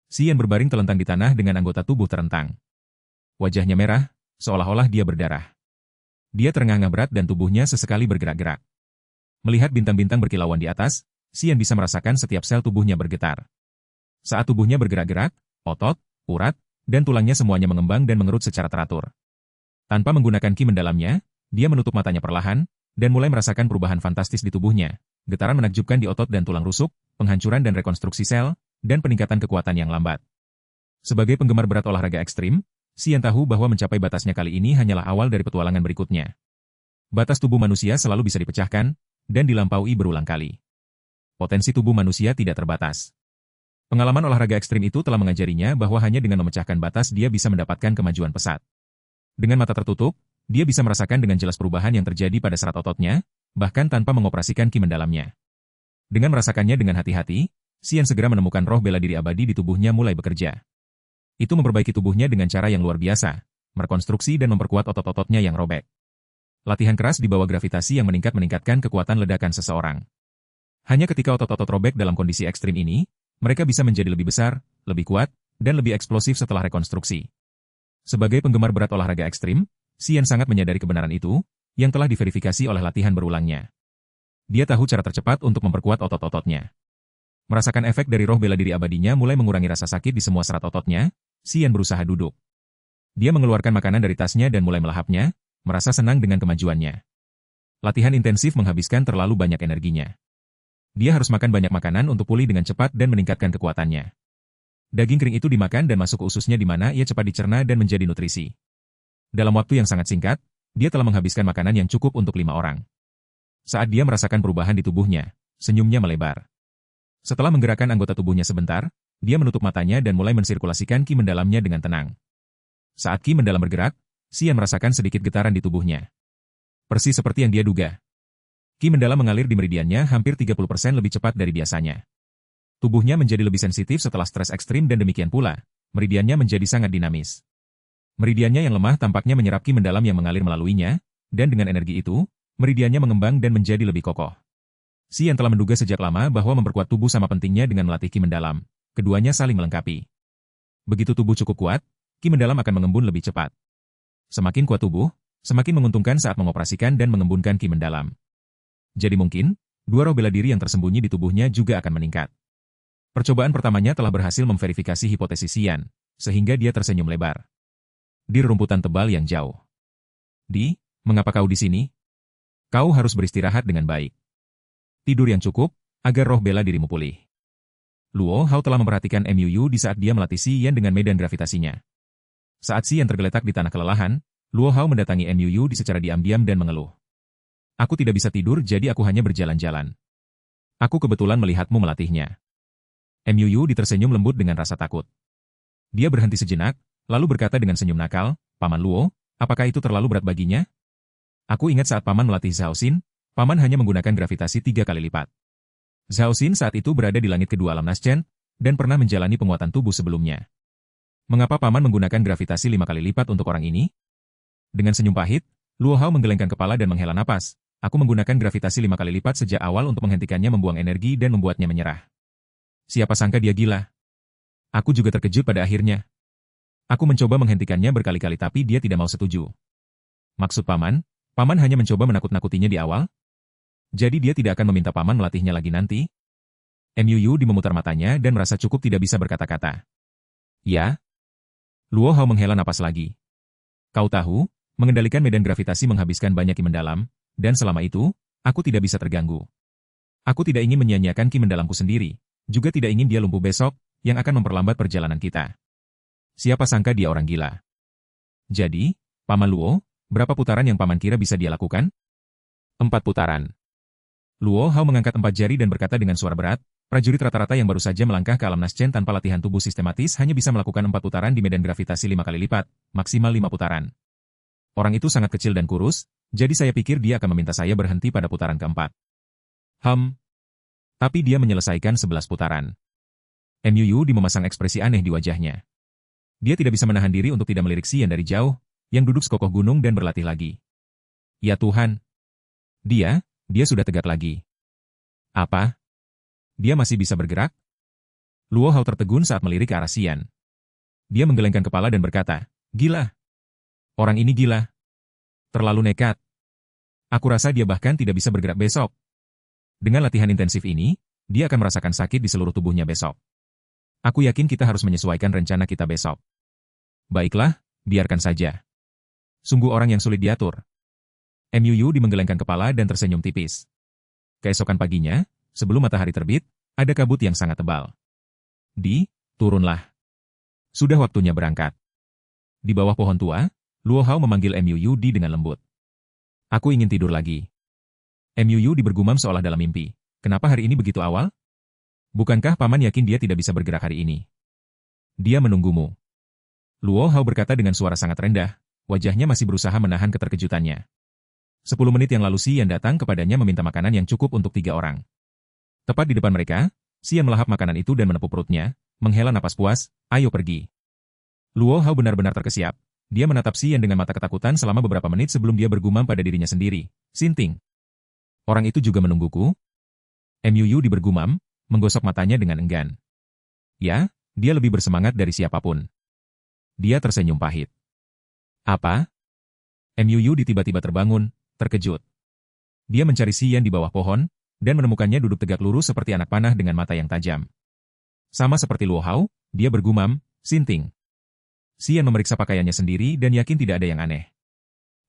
Xian berbaring telentang di tanah dengan anggota tubuh terentang. Wajahnya merah, seolah-olah dia berdarah. Dia terengah-engah berat dan tubuhnya sesekali bergerak-gerak. Melihat bintang-bintang berkilauan di atas, Xian bisa merasakan setiap sel tubuhnya bergetar. Saat tubuhnya bergerak-gerak, otot, urat, dan tulangnya semuanya mengembang dan mengerut secara teratur. Tanpa menggunakan ki mendalamnya, dia menutup matanya perlahan, dan mulai merasakan perubahan fantastis di tubuhnya, getaran menakjubkan di otot dan tulang rusuk, penghancuran dan rekonstruksi sel, dan peningkatan kekuatan yang lambat. Sebagai penggemar berat olahraga ekstrim, Xian tahu bahwa mencapai batasnya kali ini hanyalah awal dari petualangan berikutnya. Batas tubuh manusia selalu bisa dipecahkan, dan dilampaui berulang kali. Potensi tubuh manusia tidak terbatas. Pengalaman olahraga ekstrim itu telah mengajarinya bahwa hanya dengan memecahkan batas dia bisa mendapatkan kemajuan pesat. Dengan mata tertutup, dia bisa merasakan dengan jelas perubahan yang terjadi pada serat ototnya, bahkan tanpa mengoperasikan ki mendalamnya. Dengan merasakannya dengan hati-hati, Xian segera menemukan roh bela diri abadi di tubuhnya mulai bekerja. Itu memperbaiki tubuhnya dengan cara yang luar biasa, merekonstruksi dan memperkuat otot-ototnya yang robek. Latihan keras di bawah gravitasi yang meningkatkan kekuatan ledakan seseorang. Hanya ketika otot-otot robek dalam kondisi ekstrim ini, mereka bisa menjadi lebih besar, lebih kuat, dan lebih eksplosif setelah rekonstruksi. Sebagai penggemar berat olahraga ekstrim, Xian sangat menyadari kebenaran itu, yang telah diverifikasi oleh latihan berulangnya. Dia tahu cara tercepat untuk memperkuat otot-ototnya. Merasakan efek dari roh bela diri abadinya mulai mengurangi rasa sakit di semua serat ototnya, Xian berusaha duduk. Dia mengeluarkan makanan dari tasnya dan mulai melahapnya, merasa senang dengan kemajuannya. Latihan intensif menghabiskan terlalu banyak energinya. Dia harus makan banyak makanan untuk pulih dengan cepat dan meningkatkan kekuatannya. Daging kering itu dimakan dan masuk ke ususnya di mana ia cepat dicerna dan menjadi nutrisi. Dalam waktu yang sangat singkat, dia telah menghabiskan makanan yang cukup untuk 5 orang. Saat dia merasakan perubahan di tubuhnya, senyumnya melebar. Setelah menggerakkan anggota tubuhnya sebentar, dia menutup matanya dan mulai mensirkulasikan ki mendalamnya dengan tenang. Saat ki mendalam bergerak, Xian merasakan sedikit getaran di tubuhnya. Persis seperti yang dia duga. Ki mendalam mengalir di meridiannya hampir 30% lebih cepat dari biasanya. Tubuhnya menjadi lebih sensitif setelah stres ekstrim dan demikian pula, meridiannya menjadi sangat dinamis. Meridiannya yang lemah tampaknya menyerap ki mendalam yang mengalir melaluinya, dan dengan energi itu, meridiannya mengembang dan menjadi lebih kokoh. Xian telah menduga sejak lama bahwa memperkuat tubuh sama pentingnya dengan melatih ki mendalam. Keduanya saling melengkapi. Begitu tubuh cukup kuat, ki mendalam akan mengembun lebih cepat. Semakin kuat tubuh, semakin menguntungkan saat mengoperasikan dan mengembunkan ki mendalam. Jadi mungkin, 2 roh bela diri yang tersembunyi di tubuhnya juga akan meningkat. Percobaan pertamanya telah berhasil memverifikasi hipotesis Xian, sehingga dia tersenyum lebar. Di rerumputan tebal yang jauh. Mengapa kau di sini? Kau harus beristirahat dengan baik. Tidur yang cukup, agar roh bela dirimu pulih. Luo Hao telah memperhatikan MUU di saat dia melatih Xian dengan medan gravitasinya. Saat Xian tergeletak di tanah kelelahan, Luo Hao mendatangi MUU secara diam-diam dan mengeluh. Aku tidak bisa tidur jadi aku hanya berjalan-jalan. Aku kebetulan melihatmu melatihnya. MUU tersenyum lembut dengan rasa takut. Dia berhenti sejenak, lalu berkata dengan senyum nakal, Paman Luo, apakah itu terlalu berat baginya? Aku ingat saat Paman melatih Zhao Xin, Paman hanya menggunakan gravitasi 3 kali lipat. Zhao Xin saat itu berada di langit kedua alam Naschen, dan pernah menjalani penguatan tubuh sebelumnya. Mengapa Paman menggunakan gravitasi 5 kali lipat untuk orang ini? Dengan senyum pahit, Luo Hao menggelengkan kepala dan menghela napas. Aku menggunakan gravitasi 5 kali lipat sejak awal untuk menghentikannya membuang energi dan membuatnya menyerah. Siapa sangka dia gila. Aku juga terkejut pada akhirnya. Aku mencoba menghentikannya berkali-kali tapi dia tidak mau setuju. Maksud Paman hanya mencoba menakut-nakutinya di awal? Jadi dia tidak akan meminta Paman melatihnya lagi nanti? MUU memutar matanya dan merasa cukup tidak bisa berkata-kata. Ya? Luo Hao menghela napas lagi. Kau tahu, mengendalikan medan gravitasi menghabiskan banyak ki mendalam, dan selama itu, aku tidak bisa terganggu. Aku tidak ingin menyia-nyiakan ki mendalamku sendiri, juga tidak ingin dia lumpuh besok, yang akan memperlambat perjalanan kita. Siapa sangka dia orang gila. Jadi, Paman Luo, berapa putaran yang Paman kira bisa dia lakukan? 4 putaran. Luo Hao mengangkat 4 jari dan berkata dengan suara berat, prajurit rata-rata yang baru saja melangkah ke alam Naschen tanpa latihan tubuh sistematis hanya bisa melakukan 4 putaran di medan gravitasi 5 kali lipat, maksimal 5 putaran. Orang itu sangat kecil dan kurus, jadi saya pikir dia akan meminta saya berhenti pada putaran keempat. Tapi dia menyelesaikan 11 putaran. MUU memasang ekspresi aneh di wajahnya. Dia tidak bisa menahan diri untuk tidak melirik Xian dari jauh, yang duduk sekokoh gunung dan berlatih lagi. Ya Tuhan. Dia sudah tegak lagi. Apa? Dia masih bisa bergerak? Luo Hao tertegun saat melirik ke arah Xian. Dia menggelengkan kepala dan berkata, "Gila. Orang ini gila. Terlalu nekat. Aku rasa dia bahkan tidak bisa bergerak besok. Dengan latihan intensif ini, dia akan merasakan sakit di seluruh tubuhnya besok. Aku yakin kita harus menyesuaikan rencana kita besok." "Baiklah, biarkan saja. Sungguh orang yang sulit diatur." Mu menggelengkan kepala dan tersenyum tipis. Keesokan paginya, sebelum matahari terbit, ada kabut yang sangat tebal. Turunlah. Sudah waktunya berangkat." Di bawah pohon tua, Luo Hao memanggil Mu dengan lembut. "Aku ingin tidur lagi." Mu bergumam seolah dalam mimpi. "Kenapa hari ini begitu awal? Bukankah paman yakin dia tidak bisa bergerak hari ini?" "Dia menunggumu." Luo Hao berkata dengan suara sangat rendah, wajahnya masih berusaha menahan keterkejutannya. 10 menit yang lalu Xian datang kepadanya meminta makanan yang cukup untuk 3 orang. Tepat di depan mereka, Xian melahap makanan itu dan menepuk perutnya, menghela napas puas, "Ayo pergi." Luo Hao benar-benar terkesiap. Dia menatap Xian dengan mata ketakutan selama beberapa menit sebelum dia bergumam pada dirinya sendiri, "Sinting. Orang itu juga menungguku?" Mu bergumam, menggosok matanya dengan enggan. "Ya, dia lebih bersemangat dari siapapun." Dia tersenyum pahit. "Apa?" Mu tiba-tiba terbangun, terkejut. Dia mencari Xian di bawah pohon, dan menemukannya duduk tegak lurus seperti anak panah dengan mata yang tajam. Sama seperti Luo Hao, dia bergumam, "Sinting." Xian memeriksa pakaiannya sendiri dan yakin tidak ada yang aneh.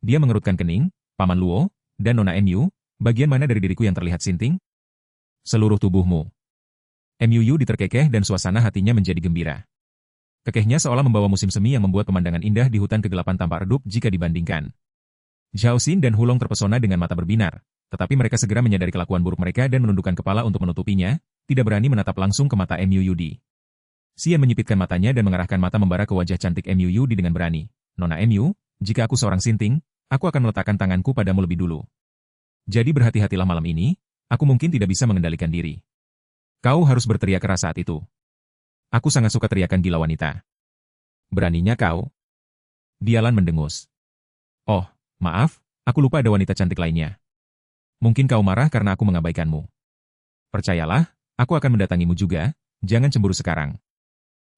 Dia mengerutkan kening, "Paman Luo, dan Nona Mu, bagian mana dari diriku yang terlihat sinting?" "Seluruh tubuhmu." Mu diterkekeh dan suasana hatinya menjadi gembira. Kekehnya seolah membawa musim semi yang membuat pemandangan indah di hutan kegelapan tampak redup jika dibandingkan. Zhao Xin dan Hulong terpesona dengan mata berbinar, tetapi mereka segera menyadari kelakuan buruk mereka dan menundukkan kepala untuk menutupinya, tidak berani menatap langsung ke mata Mu. Xian menyipitkan matanya dan mengarahkan mata membara ke wajah cantik Mu dengan berani. "Nona Mu, jika aku seorang sinting, aku akan meletakkan tanganku padamu lebih dulu. Jadi berhati-hatilah malam ini, aku mungkin tidak bisa mengendalikan diri. Kau harus berteriak keras saat itu. Aku sangat suka teriakan gila wanita." "Beraninya kau?" Dialan mendengus. "Oh, maaf, aku lupa ada wanita cantik lainnya. Mungkin kau marah karena aku mengabaikanmu. Percayalah, aku akan mendatangimu juga, jangan cemburu sekarang."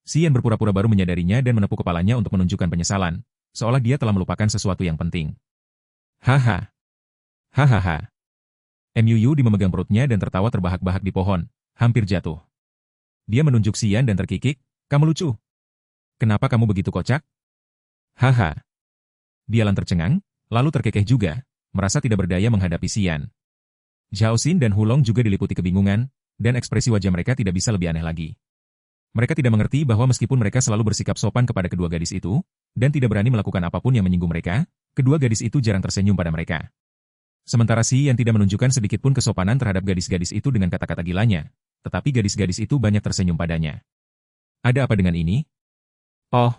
Xian berpura-pura baru menyadarinya dan menepuk kepalanya untuk menunjukkan penyesalan, seolah dia telah melupakan sesuatu yang penting. "Haha. Hahaha." Mu memegang perutnya dan tertawa terbahak-bahak di pohon, hampir jatuh. Dia menunjuk Xian dan terkikik, "Kamu lucu. Kenapa kamu begitu kocak?" "Haha." Dialan tercengang, lalu terkekeh juga, merasa tidak berdaya menghadapi Xian. Zhao Xin dan Hulong juga diliputi kebingungan, dan ekspresi wajah mereka tidak bisa lebih aneh lagi. Mereka tidak mengerti bahwa meskipun mereka selalu bersikap sopan kepada kedua gadis itu, dan tidak berani melakukan apapun yang menyinggung mereka, kedua gadis itu jarang tersenyum pada mereka. Sementara Xian tidak menunjukkan sedikitpun kesopanan terhadap gadis-gadis itu dengan kata-kata gilanya, tetapi gadis-gadis itu banyak tersenyum padanya. "Ada apa dengan ini?" "Oh."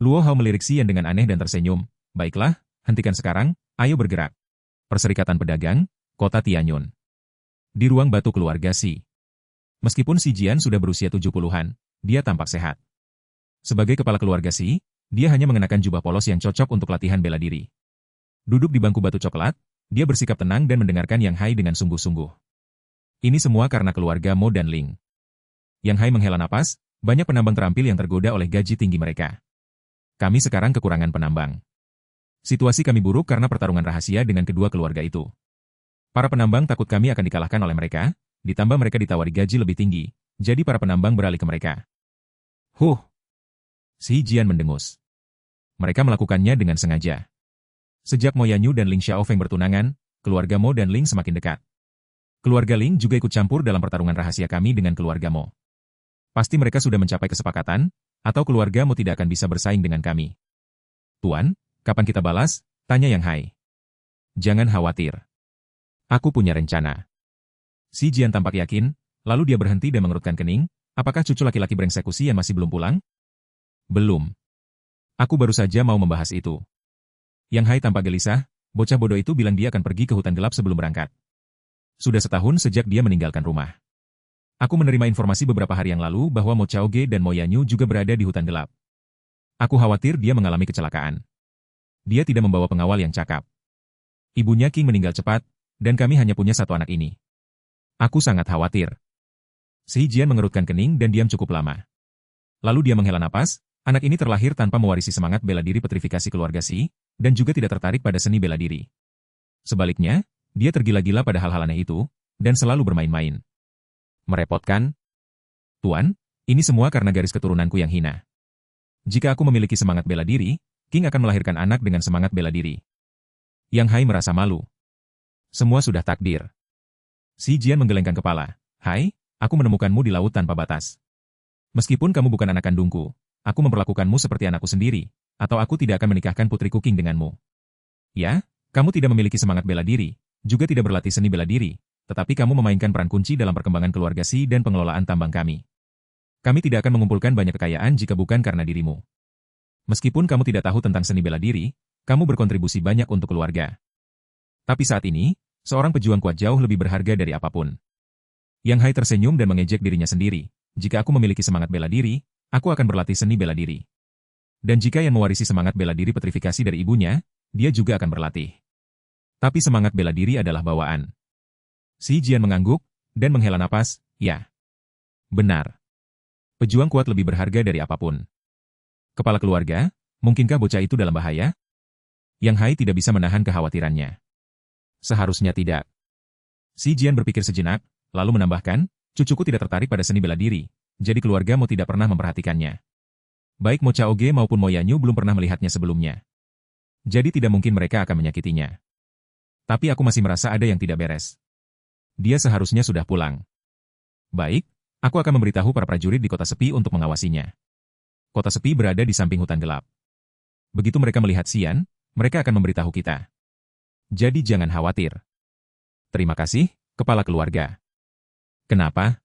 Luo Hao melirik Xian dengan aneh dan tersenyum, "Baiklah, hentikan sekarang, ayo bergerak." Perserikatan Pedagang, Kota Tianyun. Di ruang batu keluarga Si. Meskipun Si Jian sudah berusia 70-an, dia tampak sehat. Sebagai kepala keluarga Si, dia hanya mengenakan jubah polos yang cocok untuk latihan bela diri. Duduk di bangku batu coklat, dia bersikap tenang dan mendengarkan Yang Hai dengan sungguh-sungguh. Ini semua karena keluarga Mo dan Ling. Yang Hai menghela napas, banyak penambang terampil yang tergoda oleh gaji tinggi mereka. "Kami sekarang kekurangan penambang. Situasi kami buruk karena pertarungan rahasia dengan kedua keluarga itu. Para penambang takut kami akan dikalahkan oleh mereka, ditambah mereka ditawari gaji lebih tinggi, jadi para penambang beralih ke mereka." Si Jian mendengus. Mereka melakukannya dengan sengaja. Sejak Mo Yanyu dan Ling Xiaofeng bertunangan, keluarga Mo dan Ling semakin dekat. Keluarga Ling juga ikut campur dalam pertarungan rahasia kami dengan keluarga Mo. Pasti mereka sudah mencapai kesepakatan, atau keluarga Mo tidak akan bisa bersaing dengan kami. "Tuan, kapan kita balas?" tanya Yang Hai. "Jangan khawatir. Aku punya rencana." Si Jian tampak yakin, lalu dia berhenti dan mengerutkan kening. "Apakah cucu laki-laki brengsek yang masih belum pulang?" "Belum. Aku baru saja mau membahas itu." Yang Hai tampak gelisah, bocah bodoh itu bilang dia akan pergi ke hutan gelap sebelum berangkat. Sudah setahun sejak dia meninggalkan rumah. Aku menerima informasi beberapa hari yang lalu bahwa Mo Chaoge dan Mo Yanyu juga berada di hutan gelap. Aku khawatir dia mengalami kecelakaan. Dia tidak membawa pengawal yang cakap. Ibunya Qing meninggal cepat, dan kami hanya punya satu anak ini. Aku sangat khawatir." Si Jian mengerutkan kening dan diam cukup lama. Lalu dia menghela napas, anak ini terlahir tanpa mewarisi semangat bela diri petrifikasi keluarga Si, dan juga tidak tertarik pada seni bela diri. Sebaliknya, dia tergila-gila pada hal-hal aneh itu, dan selalu bermain-main. Merepotkan? Tuan, ini semua karena garis keturunanku yang hina. Jika aku memiliki semangat bela diri, King akan melahirkan anak dengan semangat bela diri. Yang Hai merasa malu. Semua sudah takdir. Si Jian menggelengkan kepala. Hai, aku menemukanmu di laut tanpa batas. Meskipun kamu bukan anak kandungku, aku memperlakukanmu seperti anakku sendiri, atau aku tidak akan menikahkan putriku King denganmu. Ya, kamu tidak memiliki semangat bela diri, juga tidak berlatih seni bela diri, tetapi kamu memainkan peran kunci dalam perkembangan keluarga Si dan pengelolaan tambang kami. Kami tidak akan mengumpulkan banyak kekayaan jika bukan karena dirimu. Meskipun kamu tidak tahu tentang seni bela diri, kamu berkontribusi banyak untuk keluarga. Tapi saat ini, seorang pejuang kuat jauh lebih berharga dari apapun. Yang Hai tersenyum dan mengejek dirinya sendiri. Jika aku memiliki semangat bela diri, aku akan berlatih seni bela diri. Dan jika yang mewarisi semangat bela diri petrifikasi dari ibunya, dia juga akan berlatih. Tapi semangat bela diri adalah bawaan. Si Jian mengangguk, dan menghela napas, ya. Benar. Pejuang kuat lebih berharga dari apapun. Kepala keluarga, mungkinkah bocah itu dalam bahaya? Yang Hai tidak bisa menahan kekhawatirannya. Seharusnya tidak. Si Jian berpikir sejenak, lalu menambahkan, cucuku tidak tertarik pada seni bela diri, jadi keluarga Mo tidak pernah memperhatikannya. Baik Mo Chaoge maupun Mo Yanyu belum pernah melihatnya sebelumnya. Jadi tidak mungkin mereka akan menyakitinya. Tapi aku masih merasa ada yang tidak beres. Dia seharusnya sudah pulang. Baik, aku akan memberitahu para prajurit di kota sepi untuk mengawasinya. Kota sepi berada di samping hutan gelap. Begitu mereka melihat Xian, mereka akan memberitahu kita. Jadi jangan khawatir. Terima kasih, kepala keluarga. Kenapa?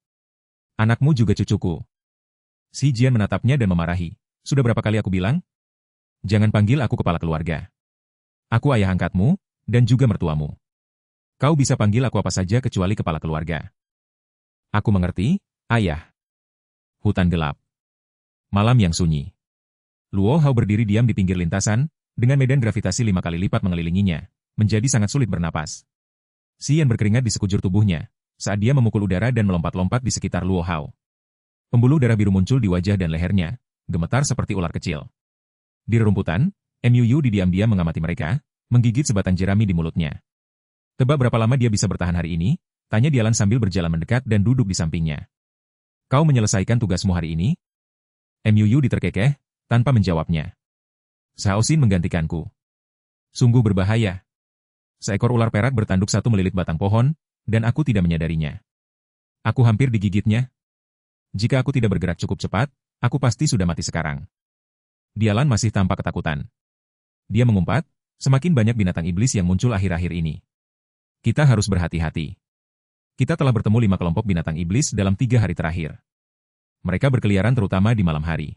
Anakmu juga cucuku. Si Jian menatapnya dan memarahi. Sudah berapa kali aku bilang? Jangan panggil aku kepala keluarga. Aku ayah angkatmu, dan juga mertuamu. Kau bisa panggil aku apa saja kecuali kepala keluarga. Aku mengerti, ayah. Hutan gelap. Malam yang sunyi. Luo Hao berdiri diam di pinggir lintasan, dengan medan gravitasi 5 kali lipat mengelilinginya, menjadi sangat sulit bernapas. Xian berkeringat di sekujur tubuhnya, saat dia memukul udara dan melompat-lompat di sekitar Luo Hao. Pembuluh darah biru muncul di wajah dan lehernya, gemetar seperti ular kecil. Di rerumputan, Mu diam-diam mengamati mereka, menggigit sebatang jerami di mulutnya. Tebak berapa lama dia bisa bertahan hari ini? Tanya Dialan sambil berjalan mendekat dan duduk di sampingnya. Kau menyelesaikan tugasmu hari ini? Mu diterkekeh, tanpa menjawabnya. Shaoxin menggantikanku. Sungguh berbahaya. Seekor ular perak bertanduk satu melilit batang pohon, dan aku tidak menyadarinya. Aku hampir digigitnya. Jika aku tidak bergerak cukup cepat, aku pasti sudah mati sekarang. Dialan masih tampak ketakutan. Dia mengumpat, semakin banyak binatang iblis yang muncul akhir-akhir ini. Kita harus berhati-hati. Kita telah bertemu 5 kelompok binatang iblis dalam 3 hari terakhir. Mereka berkeliaran terutama di malam hari.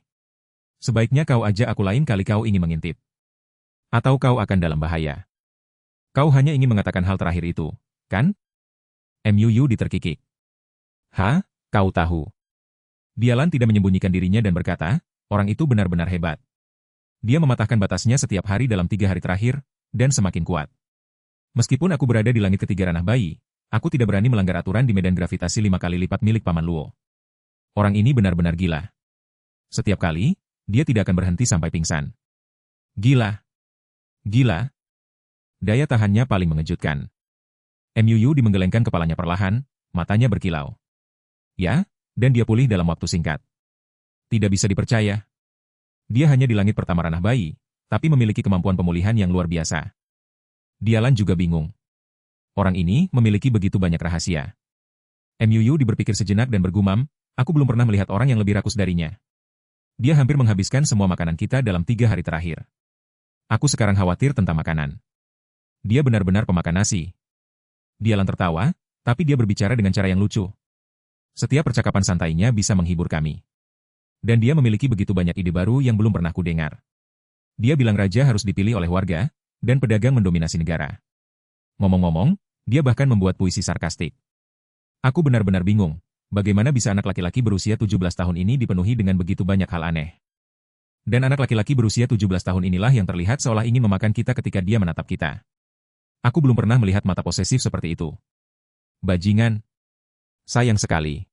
Sebaiknya kau ajak aku lain kali kau ingin mengintip. Atau kau akan dalam bahaya. Kau hanya ingin mengatakan hal terakhir itu, kan? Mu diterkikik. Hah? Kau tahu. Dialan tidak menyembunyikan dirinya dan berkata, orang itu benar-benar hebat. Dia mematahkan batasnya setiap hari dalam 3 hari terakhir, dan semakin kuat. Meskipun aku berada di langit ketiga ranah bayi, aku tidak berani melanggar aturan di medan gravitasi 5 kali lipat milik Paman Luo. Orang ini benar-benar gila. Setiap kali, dia tidak akan berhenti sampai pingsan. Gila. Gila. Daya tahannya paling mengejutkan. Mu dimenggelengkan kepalanya perlahan, matanya berkilau. Ya, dan dia pulih dalam waktu singkat. Tidak bisa dipercaya. Dia hanya di langit pertama ranah bayi, tapi memiliki kemampuan pemulihan yang luar biasa. Dialan juga bingung. Orang ini memiliki begitu banyak rahasia. Mu berpikir sejenak dan bergumam, aku belum pernah melihat orang yang lebih rakus darinya. Dia hampir menghabiskan semua makanan kita dalam 3 hari terakhir. Aku sekarang khawatir tentang makanan. Dia benar-benar pemakan nasi. Dialan tertawa, tapi dia berbicara dengan cara yang lucu. Setiap percakapan santainya bisa menghibur kami. Dan dia memiliki begitu banyak ide baru yang belum pernah kudengar. Dia bilang raja harus dipilih oleh warga, dan pedagang mendominasi negara. Ngomong-ngomong, dia bahkan membuat puisi sarkastik. Aku benar-benar bingung, bagaimana bisa anak laki-laki berusia 17 tahun ini dipenuhi dengan begitu banyak hal aneh. Dan anak laki-laki berusia 17 tahun inilah yang terlihat seolah ingin memakan kita ketika dia menatap kita. Aku belum pernah melihat mata posesif seperti itu. Bajingan. Sayang sekali.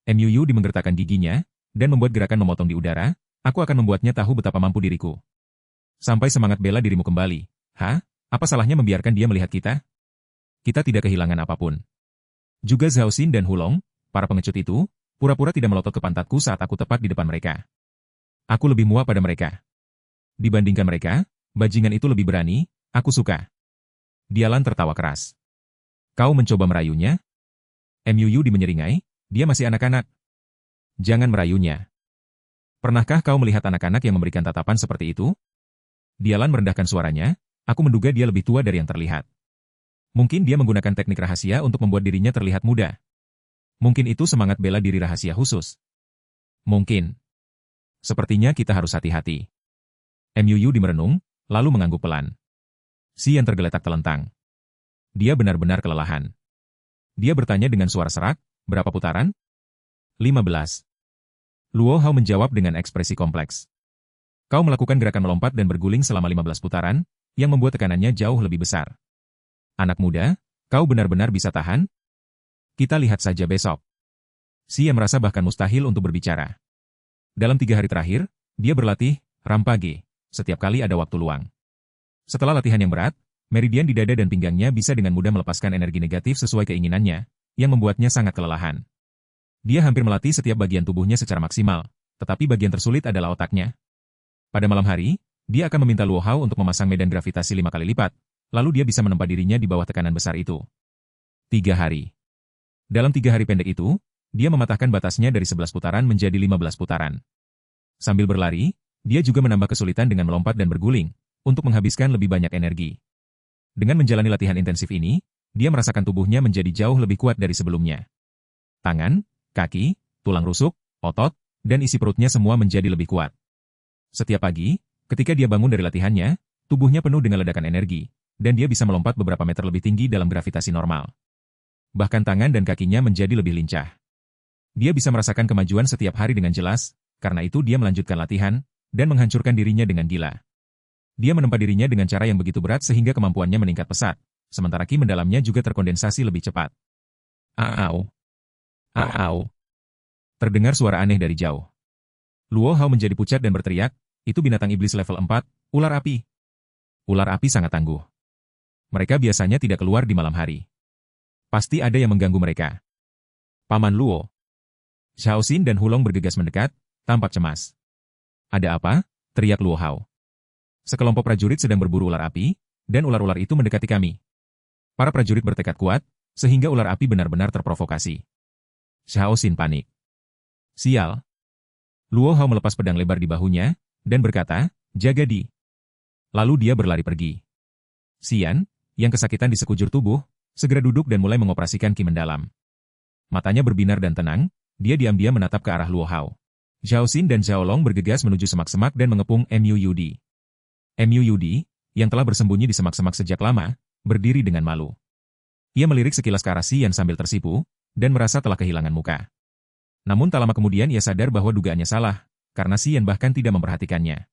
Muu dimenggertakkan giginya, dan membuat gerakan memotong di udara, aku akan membuatnya tahu betapa mampu diriku. Sampai semangat bela dirimu kembali. Hah? Apa salahnya membiarkan dia melihat kita? Kita tidak kehilangan apapun. Juga Zhao Xin dan Hulong, para pengecut itu, pura-pura tidak melotot ke pantatku saat aku tepat di depan mereka. Aku lebih muak pada mereka. Dibandingkan mereka, bajingan itu lebih berani, aku suka. Dialan tertawa keras. Kau mencoba merayunya? Muu dimenyeringai, dia masih anak-anak. Jangan merayunya. Pernahkah kau melihat anak-anak yang memberikan tatapan seperti itu? Dialan merendahkan suaranya, aku menduga dia lebih tua dari yang terlihat. Mungkin dia menggunakan teknik rahasia untuk membuat dirinya terlihat muda. Mungkin itu semangat bela diri rahasia khusus. Mungkin. Sepertinya kita harus hati-hati. Muu dimerenung, lalu mengangguk pelan. Xian tergeletak telentang. Dia benar-benar kelelahan. Dia bertanya dengan suara serak, berapa putaran? 15. Luo Hao menjawab dengan ekspresi kompleks. Kau melakukan gerakan melompat dan berguling selama 15 putaran, yang membuat tekanannya jauh lebih besar. Anak muda, kau benar-benar bisa tahan? Kita lihat saja besok. Xian merasa bahkan mustahil untuk berbicara. Dalam 3 hari terakhir, dia berlatih, rampage, setiap kali ada waktu luang. Setelah latihan yang berat, meridian di dada dan pinggangnya bisa dengan mudah melepaskan energi negatif sesuai keinginannya, yang membuatnya sangat kelelahan. Dia hampir melatih setiap bagian tubuhnya secara maksimal, tetapi bagian tersulit adalah otaknya. Pada malam hari, dia akan meminta Luo Hao untuk memasang medan gravitasi 5 kali lipat, lalu dia bisa menempa dirinya di bawah tekanan besar itu. 3 hari. Dalam 3 hari pendek itu, dia mematahkan batasnya dari 11 putaran menjadi 15 putaran. Sambil berlari, dia juga menambah kesulitan dengan melompat dan berguling, untuk menghabiskan lebih banyak energi. Dengan menjalani latihan intensif ini, dia merasakan tubuhnya menjadi jauh lebih kuat dari sebelumnya. Tangan, kaki, tulang rusuk, otot, dan isi perutnya semua menjadi lebih kuat. Setiap pagi, ketika dia bangun dari latihannya, tubuhnya penuh dengan ledakan energi, dan dia bisa melompat beberapa meter lebih tinggi dalam gravitasi normal. Bahkan tangan dan kakinya menjadi lebih lincah. Dia bisa merasakan kemajuan setiap hari dengan jelas, karena itu dia melanjutkan latihan, dan menghancurkan dirinya dengan gila. Dia menempa dirinya dengan cara yang begitu berat sehingga kemampuannya meningkat pesat, sementara ki mendalamnya juga terkondensasi lebih cepat. Aau. Aau. Terdengar suara aneh dari jauh. Luo Hao menjadi pucat dan berteriak, itu binatang iblis level 4, ular api. Ular api sangat tangguh. Mereka biasanya tidak keluar di malam hari. Pasti ada yang mengganggu mereka. Paman Luo. Zhao Xin dan Hulong bergegas mendekat, tampak cemas. Ada apa? Teriak Luo Hao. Sekelompok prajurit sedang berburu ular api, dan ular-ular itu mendekati kami. Para prajurit bertekad kuat, sehingga ular api benar-benar terprovokasi. Zhao Xin panik. Sial. Luo Hao melepas pedang lebar di bahunya, dan berkata, jaga di. Lalu dia berlari pergi. Xian, yang kesakitan di sekujur tubuh, segera duduk dan mulai mengoperasikan ki mendalam. Matanya berbinar dan tenang, dia diam-diam menatap ke arah Luo Hao. Zhao Xin dan Zhao Long bergegas menuju semak-semak dan mengepung Muud. Muud, yang telah bersembunyi di semak-semak sejak lama, berdiri dengan malu. Ia melirik sekilas ke arah Xian sambil tersipu, dan merasa telah kehilangan muka. Namun tak lama kemudian ia sadar bahwa dugaannya salah, karena Xian bahkan tidak memperhatikannya.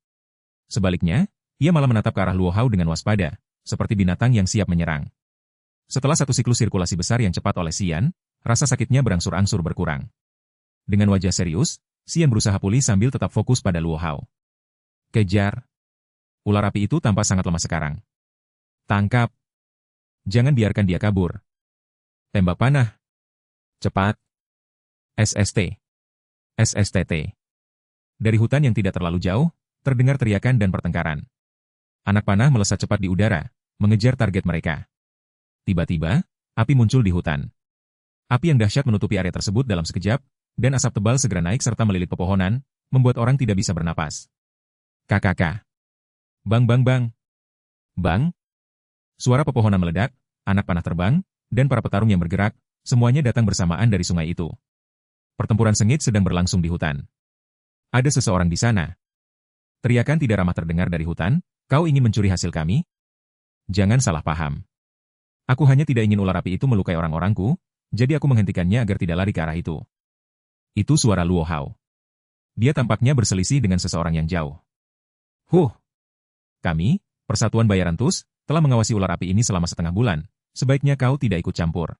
Sebaliknya, ia malah menatap ke arah Luo Hao dengan waspada, seperti binatang yang siap menyerang. Setelah satu siklus sirkulasi besar yang cepat oleh Xian, rasa sakitnya berangsur-angsur berkurang. Dengan wajah serius, Xian berusaha pulih sambil tetap fokus pada Luo Hao. Kejar. Ular api itu tampak sangat lemah sekarang. Tangkap. Jangan biarkan dia kabur. Tembak panah. Cepat. SST. SSTT. Dari hutan yang tidak terlalu jauh, terdengar teriakan dan pertengkaran. Anak panah melesat cepat di udara, mengejar target mereka. Tiba-tiba, api muncul di hutan. Api yang dahsyat menutupi area tersebut dalam sekejap, dan asap tebal segera naik serta melilit pepohonan, membuat orang tidak bisa bernapas. KKK. Bang bang bang. Bang. Suara pepohonan meledak, anak panah terbang, dan para petarung yang bergerak, semuanya datang bersamaan dari sungai itu. Pertempuran sengit sedang berlangsung di hutan. Ada seseorang di sana. Teriakan tidak ramah terdengar dari hutan, kau ingin mencuri hasil kami? Jangan salah paham. Aku hanya tidak ingin ular api itu melukai orang-orangku, jadi aku menghentikannya agar tidak lari ke arah itu. Itu suara Luo Hao. Dia tampaknya berselisih dengan seseorang yang jauh. Kami, Persatuan Bayaran Tus, telah mengawasi ular api ini selama setengah bulan, sebaiknya kau tidak ikut campur.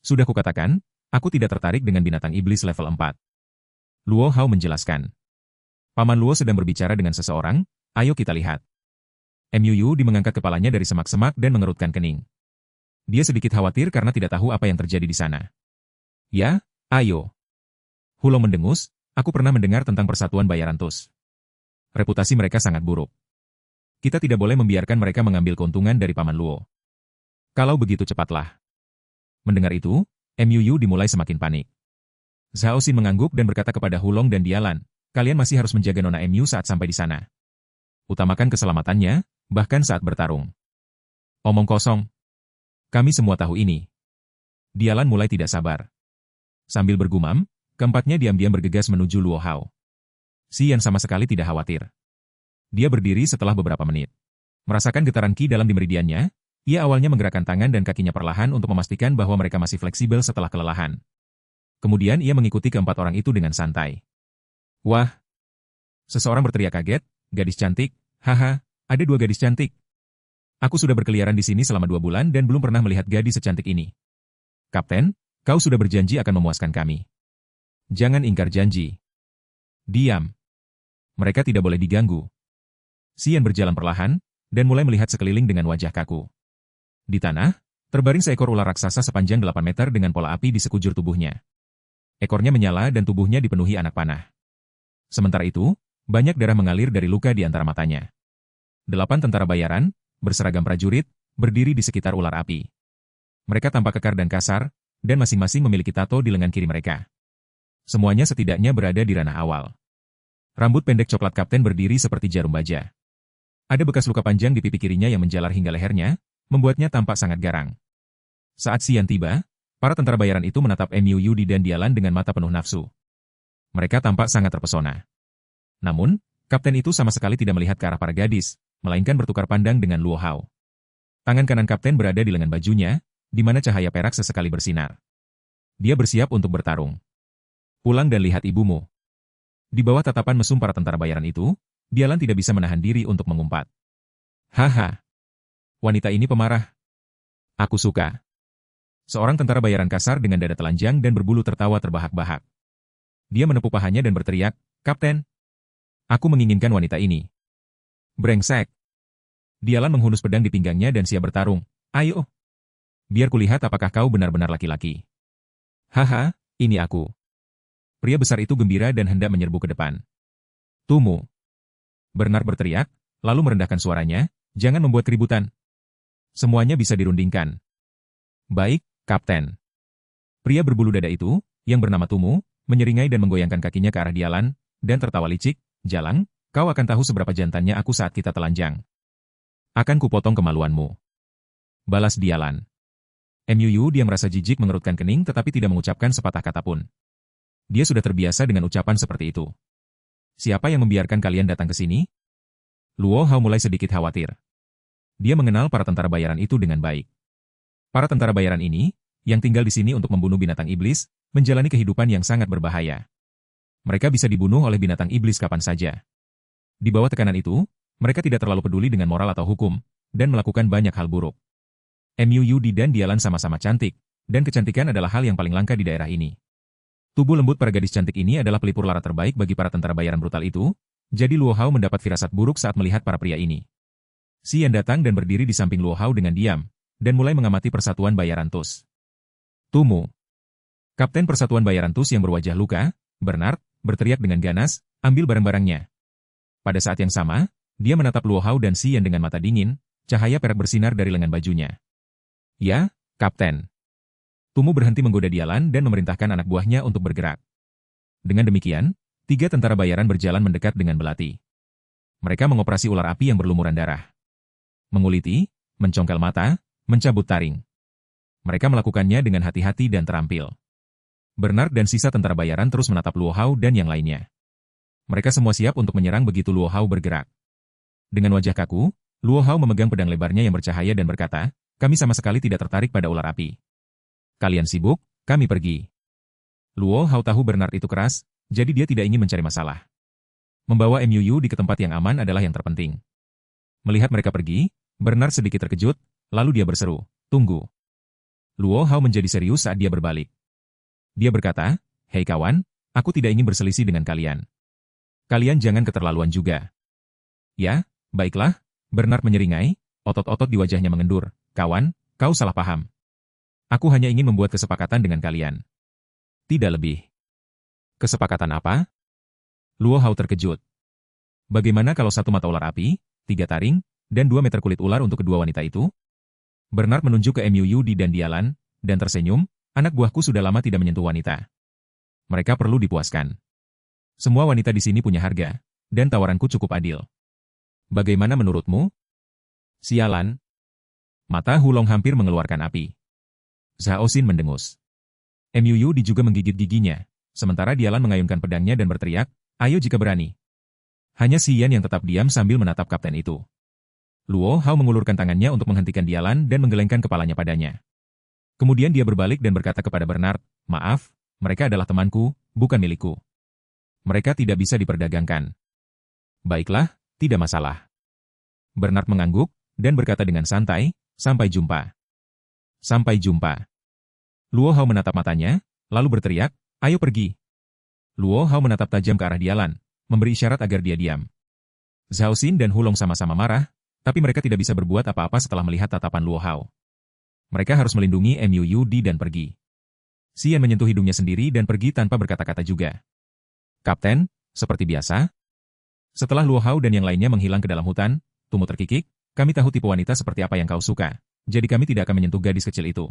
Sudah kukatakan, Aku tidak tertarik dengan binatang iblis level 4. Luo Hao menjelaskan. Paman Luo sedang berbicara dengan seseorang, ayo kita lihat. Mu mengangkat kepalanya dari semak-semak dan mengerutkan kening. Dia sedikit khawatir karena tidak tahu apa yang terjadi di sana. Ya, ayo. Hulong mendengus, aku pernah mendengar tentang persatuan bayaran TUS. Reputasi mereka sangat buruk. Kita tidak boleh membiarkan mereka mengambil keuntungan dari Paman Luo. Kalau begitu cepatlah. Mendengar itu, Mu dimulai semakin panik. Zhao Xin mengangguk dan berkata kepada Hulong dan Dialan, kalian masih harus menjaga Nona Mu saat sampai di sana. Utamakan keselamatannya, bahkan saat bertarung. Omong kosong. Kami semua tahu ini. Dialan mulai tidak sabar. Sambil bergumam, keempatnya diam-diam bergegas menuju Luo Hao. Xian sama sekali tidak khawatir. Dia berdiri setelah beberapa menit. Merasakan getaran Qi dalam di meridiannya, ia awalnya menggerakkan tangan dan kakinya perlahan untuk memastikan bahwa mereka masih fleksibel setelah kelelahan. Kemudian ia mengikuti keempat orang itu dengan santai. Wah! Seseorang berteriak kaget, gadis cantik, haha, ada 2 gadis cantik. Aku sudah berkeliaran di sini selama 2 bulan dan belum pernah melihat gadis secantik ini. Kapten, kau sudah berjanji akan memuaskan kami. Jangan ingkar janji. Diam. Mereka tidak boleh diganggu. Xian berjalan perlahan, dan mulai melihat sekeliling dengan wajah kaku. Di tanah, terbaring seekor ular raksasa sepanjang 8 meter dengan pola api di sekujur tubuhnya. Ekornya menyala dan tubuhnya dipenuhi anak panah. Sementara itu, banyak darah mengalir dari luka di antara matanya. 8 tentara bayaran, berseragam prajurit, berdiri di sekitar ular api. Mereka tampak kekar dan kasar, dan masing-masing memiliki tato di lengan kiri mereka. Semuanya setidaknya berada di ranah awal. Rambut pendek coklat kapten berdiri seperti jarum baja. Ada bekas luka panjang di pipi kirinya yang menjalar hingga lehernya, membuatnya tampak sangat garang. Saat Xian tiba, para tentara bayaran itu menatap Mu dan Dialan dengan mata penuh nafsu. Mereka tampak sangat terpesona. Namun, kapten itu sama sekali tidak melihat ke arah para gadis, melainkan bertukar pandang dengan Luo Hao. Tangan kanan kapten berada di lengan bajunya, di mana cahaya perak sesekali bersinar. Dia bersiap untuk bertarung. Pulang dan lihat ibumu. Di bawah tatapan mesum para tentara bayaran itu, Dialan tidak bisa menahan diri untuk mengumpat. Haha. Wanita ini pemarah. Aku suka. Seorang tentara bayaran kasar dengan dada telanjang dan berbulu tertawa terbahak-bahak. Dia menepuk pahanya dan berteriak, Kapten. Aku menginginkan wanita ini. Brengsek. Dialan menghunus pedang di pinggangnya dan siap bertarung. Ayo. Biar kulihat apakah kau benar-benar laki-laki. Haha, ini aku. Pria besar itu gembira dan hendak menyerbu ke depan. Tumu. Bernard berteriak, lalu merendahkan suaranya, jangan membuat keributan. Semuanya bisa dirundingkan. Baik, Kapten. Pria berbulu dada itu, yang bernama Tumu, menyeringai dan menggoyangkan kakinya ke arah Dialan, dan tertawa licik, Jalang, kau akan tahu seberapa jantannya aku saat kita telanjang. Akan kupotong kemaluanmu. Balas Dialan. Dia merasa jijik mengerutkan kening tetapi tidak mengucapkan sepatah kata pun. Dia sudah terbiasa dengan ucapan seperti itu. Siapa yang membiarkan kalian datang ke sini? Luo Hao mulai sedikit khawatir. Dia mengenal para tentara bayaran itu dengan baik. Para tentara bayaran ini, yang tinggal di sini untuk membunuh binatang iblis, menjalani kehidupan yang sangat berbahaya. Mereka bisa dibunuh oleh binatang iblis kapan saja. Di bawah tekanan itu, mereka tidak terlalu peduli dengan moral atau hukum, dan melakukan banyak hal buruk. Mu dan Dialan sama-sama cantik, dan kecantikan adalah hal yang paling langka di daerah ini. Tubuh lembut para gadis cantik ini adalah pelipur lara terbaik bagi para tentara bayaran brutal itu, jadi Luo Hao mendapat firasat buruk saat melihat para pria ini. Xian datang dan berdiri di samping Luo Hao dengan diam, dan mulai mengamati persatuan bayaran TUS. Tumu. Kapten Persatuan Bayaran TUS yang berwajah luka, Bernard, berteriak dengan ganas, ambil barang-barangnya. Pada saat yang sama, dia menatap Luo Hao dan Xian dengan mata dingin, cahaya perak bersinar dari lengan bajunya. Ya, Kapten. Tumu berhenti menggoda Dialan dan memerintahkan anak buahnya untuk bergerak. Dengan demikian, 3 tentara bayaran berjalan mendekat dengan belati. Mereka mengoperasi ular api yang berlumuran darah. Menguliti, mencongkel mata, mencabut taring. Mereka melakukannya dengan hati-hati dan terampil. Bernard dan sisa tentara bayaran terus menatap Luo Hao dan yang lainnya. Mereka semua siap untuk menyerang begitu Luo Hao bergerak. Dengan wajah kaku, Luo Hao memegang pedang lebarnya yang bercahaya dan berkata, kami sama sekali tidak tertarik pada ular api. Kalian sibuk, kami pergi. Luo Hao tahu Bernard itu keras, jadi dia tidak ingin mencari masalah. Membawa Mu di ke tempat yang aman adalah yang terpenting. Melihat mereka pergi, Bernard sedikit terkejut, lalu dia berseru, tunggu. Luo Hao menjadi serius saat dia berbalik. Dia berkata, "Hei kawan, aku tidak ingin berselisih dengan kalian. Kalian jangan keterlaluan juga." "Ya, baiklah," Bernard menyeringai, otot-otot di wajahnya mengendur. "Kawan, kau salah paham. Aku hanya ingin membuat kesepakatan dengan kalian. Tidak lebih." "Kesepakatan apa?" Luo Hao terkejut. "Bagaimana kalau 1 mata ular api, 3 taring, dan 2 meter kulit ular untuk kedua wanita itu?" Bernard menunjuk ke Mu Yudi dan Dialan, dan tersenyum, "Anak buahku sudah lama tidak menyentuh wanita. Mereka perlu dipuaskan. Semua wanita di sini punya harga, dan tawaranku cukup adil. Bagaimana menurutmu?" "Sialan." Mata Hulong hampir mengeluarkan api. Zhao Xin mendengus. Mu Yudi juga menggigit giginya, sementara Dialan mengayunkan pedangnya dan berteriak, "Ayo jika berani." Hanya Xian yang tetap diam sambil menatap kapten itu. Luo Hao mengulurkan tangannya untuk menghentikan Dialan dan menggelengkan kepalanya padanya. Kemudian dia berbalik dan berkata kepada Bernard, "Maaf, mereka adalah temanku, bukan milikku. Mereka tidak bisa diperdagangkan." "Baiklah, tidak masalah." Bernard mengangguk, dan berkata dengan santai, "Sampai jumpa." "Sampai jumpa." Luo Hao menatap matanya, lalu berteriak, "Ayo pergi." Luo Hao menatap tajam ke arah Dialan, memberi isyarat agar dia diam. Zhao Xin dan Hulong sama-sama marah, tapi mereka tidak bisa berbuat apa-apa setelah melihat tatapan Luo Hao. Mereka harus melindungi Mu Yudi dan pergi. Xian menyentuh hidungnya sendiri dan pergi tanpa berkata-kata juga. "Kapten, seperti biasa." Setelah Luo Hao dan yang lainnya menghilang ke dalam hutan, Tumu terkikik, "Kami tahu tipe wanita seperti apa yang kau suka, jadi kami tidak akan menyentuh gadis kecil itu.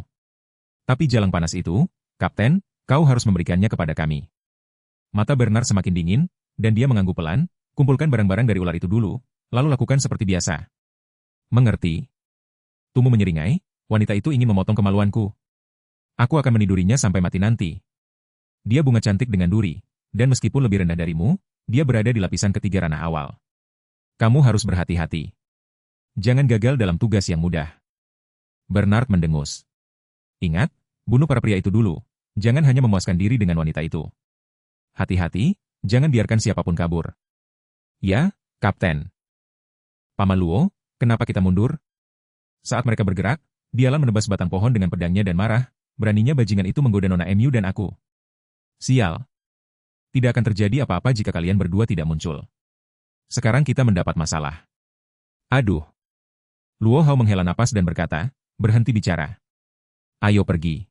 Tapi jalang panas itu, Kapten, kau harus memberikannya kepada kami." Mata Bernard semakin dingin, dan dia mengangguk pelan, "Kumpulkan barang-barang dari ular itu dulu, lalu lakukan seperti biasa." "Mengerti." Tumu menyeringai, "Wanita itu ingin memotong kemaluanku. Aku akan menidurinya sampai mati nanti. Dia bunga cantik dengan duri, dan meskipun lebih rendah darimu, dia berada di lapisan ketiga ranah awal. Kamu harus berhati-hati. Jangan gagal dalam tugas yang mudah." Bernard mendengus. "Ingat, bunuh para pria itu dulu. Jangan hanya memuaskan diri dengan wanita itu. Hati-hati, jangan biarkan siapapun kabur." "Ya, Kapten." "Paman Luo, kenapa kita mundur?" Saat mereka bergerak, Dialan menebas batang pohon dengan pedangnya dan marah, "Beraninya bajingan itu menggoda Nona Mu dan aku. Sial. Tidak akan terjadi apa-apa jika kalian berdua tidak muncul. Sekarang kita mendapat masalah." "Aduh." Luo Hao menghela napas dan berkata, "Berhenti bicara. Ayo pergi.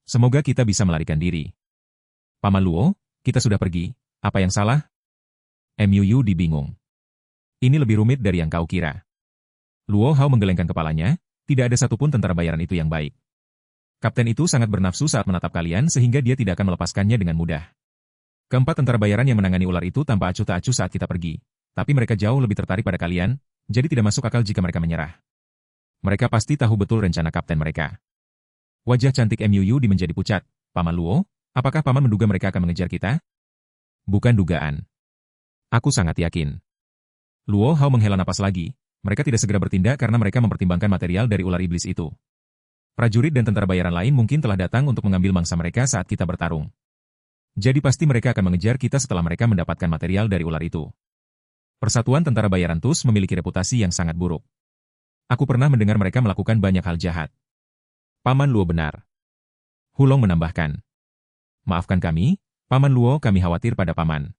Semoga kita bisa melarikan diri." "Paman Luo, kita sudah pergi, apa yang salah?" Mu Yudi bingung. "Ini lebih rumit dari yang kau kira." Luo Hao menggelengkan kepalanya, "Tidak ada satupun tentara bayaran itu yang baik. Kapten itu sangat bernafsu saat menatap kalian sehingga dia tidak akan melepaskannya dengan mudah. Keempat tentara bayaran yang menangani ular itu tanpa acuh tak acuh saat kita pergi. Tapi mereka jauh lebih tertarik pada kalian, jadi tidak masuk akal jika mereka menyerah. Mereka pasti tahu betul rencana kapten mereka." Wajah cantik Mu Yudi menjadi pucat. "Paman Luo, apakah paman menduga mereka akan mengejar kita?" "Bukan dugaan. Aku sangat yakin." Luo Hao menghela napas lagi. Mereka tidak segera bertindak karena mereka mempertimbangkan material dari ular iblis itu. Prajurit dan tentara bayaran lain mungkin telah datang untuk mengambil mangsa mereka saat kita bertarung. Jadi pasti mereka akan mengejar kita setelah mereka mendapatkan material dari ular itu. Persatuan Tentara Bayaran TUS memiliki reputasi yang sangat buruk. Aku pernah mendengar mereka melakukan banyak hal jahat. Paman Luo benar." Hulong menambahkan. "Maafkan kami, Paman Luo, kami khawatir pada Paman."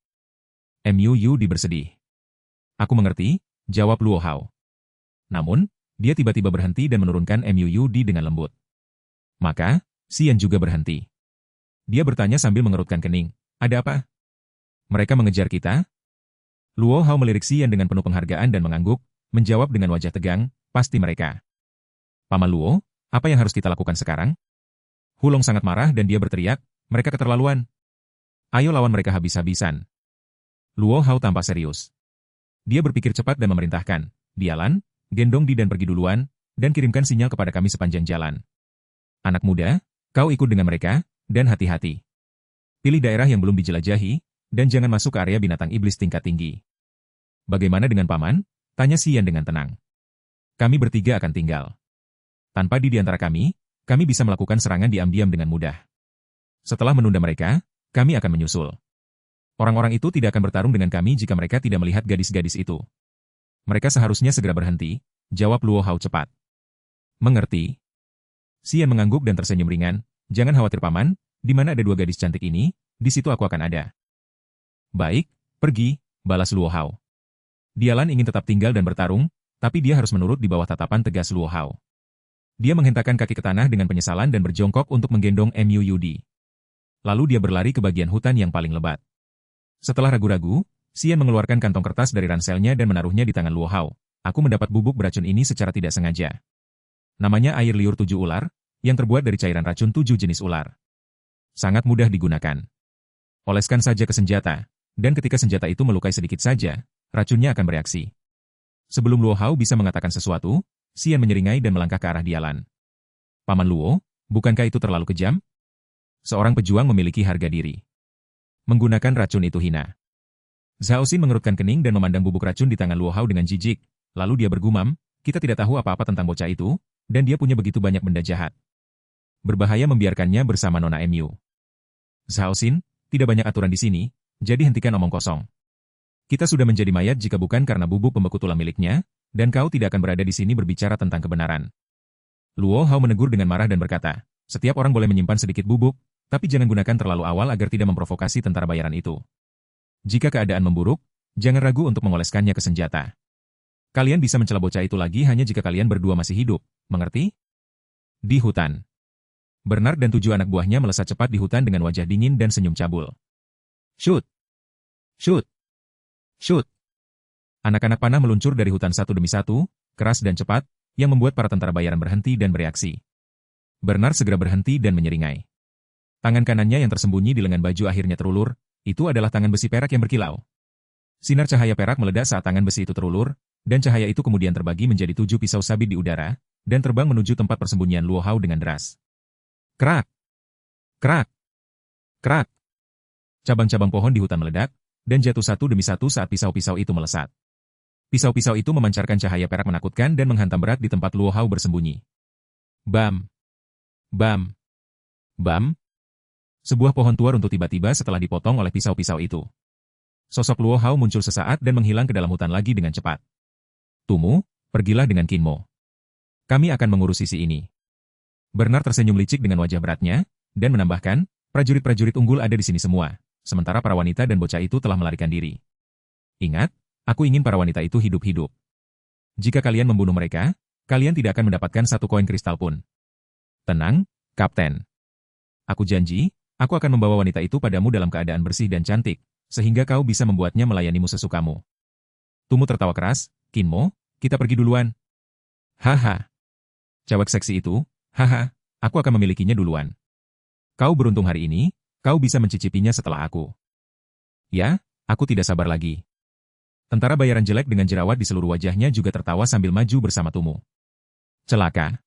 Mu Yudi bersedih. "Aku mengerti," jawab Luo Hao. Namun, dia tiba-tiba berhenti dan menurunkan Mu Yudi dengan lembut. Maka, Xian juga berhenti. Dia bertanya sambil mengerutkan kening, "Ada apa? Mereka mengejar kita?" Luo Hao melirik Xian dengan penuh penghargaan dan mengangguk, menjawab dengan wajah tegang, "Pasti mereka." "Paman Luo, apa yang harus kita lakukan sekarang?" Hulong sangat marah dan dia berteriak, "Mereka keterlaluan. Ayo lawan mereka habis-habisan." Luo Hao tampak serius. Dia berpikir cepat dan memerintahkan, "Dialan, gendong Di dan pergi duluan, dan kirimkan sinyal kepada kami sepanjang jalan. Anak muda, kau ikut dengan mereka, dan hati-hati. Pilih daerah yang belum dijelajahi, dan jangan masuk ke area binatang iblis tingkat tinggi." "Bagaimana dengan Paman?" tanya Xian dengan tenang. "Kami bertiga akan tinggal. Tanpa di antara kami bisa melakukan serangan diam-diam dengan mudah. Setelah menunda mereka, kami akan menyusul. Orang-orang itu tidak akan bertarung dengan kami jika mereka tidak melihat gadis-gadis itu. Mereka seharusnya segera berhenti," jawab Luo Hao cepat. "Mengerti." Xian mengangguk dan tersenyum ringan, "Jangan khawatir Paman, Di mana ada dua gadis cantik ini, di situ aku akan ada. Baik, pergi, balas Luo Hao. Dialan ingin tetap tinggal dan bertarung, tapi dia harus menurut di bawah tatapan tegas Luo Hao. Dia menghentakkan kaki ke tanah dengan penyesalan dan berjongkok untuk menggendong MUUD. Lalu dia berlari ke bagian hutan yang paling lebat. Setelah ragu-ragu, Xian mengeluarkan kantong kertas dari ranselnya dan menaruhnya di tangan Luo Hao. Aku mendapat bubuk beracun ini secara tidak sengaja. Namanya air liur 7 ular, yang terbuat dari cairan racun 7 jenis ular. Sangat mudah digunakan. Oleskan saja ke senjata, dan ketika senjata itu melukai sedikit saja, racunnya akan bereaksi. Sebelum Luo Hao bisa mengatakan sesuatu, Xian menyeringai dan melangkah ke arah Dialan. Paman Luo, bukankah itu terlalu kejam? Seorang pejuang memiliki harga diri. Menggunakan racun itu hina. Zhao Xin mengerutkan kening dan memandang bubuk racun di tangan Luo Hao dengan jijik. Lalu dia bergumam, kita tidak tahu apa-apa tentang bocah itu, dan dia punya begitu banyak benda jahat. Berbahaya membiarkannya bersama Nona MU. Zhao Xin, tidak banyak aturan di sini, jadi hentikan omong kosong. Kita sudah menjadi mayat jika bukan karena bubuk pembeku tulang miliknya, dan kau tidak akan berada di sini berbicara tentang kebenaran. Luo Hao menegur dengan marah dan berkata, setiap orang boleh menyimpan sedikit bubuk, tapi jangan gunakan terlalu awal agar tidak memprovokasi tentara bayaran itu. Jika keadaan memburuk, jangan ragu untuk mengoleskannya ke senjata. Kalian bisa mencela bocah itu lagi hanya jika kalian berdua masih hidup, mengerti? Di hutan. Bernard dan 7 anak buahnya melesat cepat di hutan dengan wajah dingin dan senyum cabul. Shoot! Shoot! Shoot! Anak-anak panah meluncur dari hutan satu demi satu, keras dan cepat, yang membuat para tentara bayaran berhenti dan bereaksi. Bernard segera berhenti dan menyeringai. Tangan kanannya yang tersembunyi di lengan baju akhirnya terulur, itu adalah tangan besi perak yang berkilau. Sinar cahaya perak meledak saat tangan besi itu terulur, dan cahaya itu kemudian terbagi menjadi 7 pisau sabit di udara, dan terbang menuju tempat persembunyian Luo Hao dengan deras. Krak! Krak! Krak! Cabang-cabang pohon di hutan meledak, dan jatuh satu demi satu saat pisau-pisau itu melesat. Pisau-pisau itu memancarkan cahaya perak menakutkan dan menghantam berat di tempat Luo Hao bersembunyi. Bam! Bam! Bam! Sebuah pohon tua runtuh tiba-tiba setelah dipotong oleh pisau-pisau itu. Sosok Luo Hao muncul sesaat dan menghilang ke dalam hutan lagi dengan cepat. Tumu, pergilah dengan Kinmo. Kami akan mengurus sisi ini. Bernard tersenyum licik dengan wajah beratnya, dan menambahkan, prajurit-prajurit unggul ada di sini semua, sementara para wanita dan bocah itu telah melarikan diri. Ingat, aku ingin para wanita itu hidup-hidup. Jika kalian membunuh mereka, kalian tidak akan mendapatkan satu koin kristal pun. Tenang, Kapten. Aku janji, aku akan membawa wanita itu padamu dalam keadaan bersih dan cantik, sehingga kau bisa membuatnya melayanimu sesukamu. Tumu tertawa keras, Kinmo, kita pergi duluan. Haha. Cewek seksi itu, haha, aku akan memilikinya duluan. Kau beruntung hari ini, kau bisa mencicipinya setelah aku. Ya, aku tidak sabar lagi. Tentara bayaran jelek dengan jerawat di seluruh wajahnya juga tertawa sambil maju bersama Tumu. Celaka.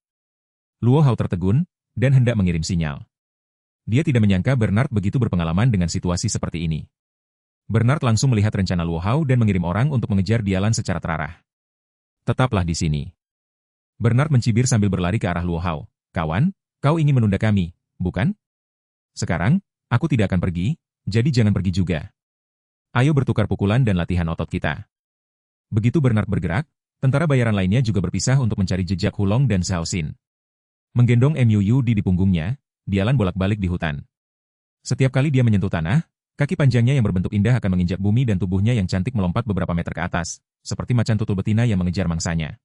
Luo Hao tertegun, dan hendak mengirim sinyal. Dia tidak menyangka Bernard begitu berpengalaman dengan situasi seperti ini. Bernard langsung melihat rencana Luo Hao dan mengirim orang untuk mengejar Dialan secara terarah. Tetaplah di sini. Bernard mencibir sambil berlari ke arah Luo Hao. Kawan, kau ingin menunda kami, bukan? Sekarang, aku tidak akan pergi, jadi jangan pergi juga. Ayo bertukar pukulan dan latihan otot kita. Begitu Bernard bergerak, tentara bayaran lainnya juga berpisah untuk mencari jejak Hulong dan Zhao Xin. Menggendong MUUD di punggungnya, Dialan bolak-balik di hutan. Setiap kali dia menyentuh tanah, kaki panjangnya yang berbentuk indah akan menginjak bumi dan tubuhnya yang cantik melompat beberapa meter ke atas, seperti macan tutul betina yang mengejar mangsanya.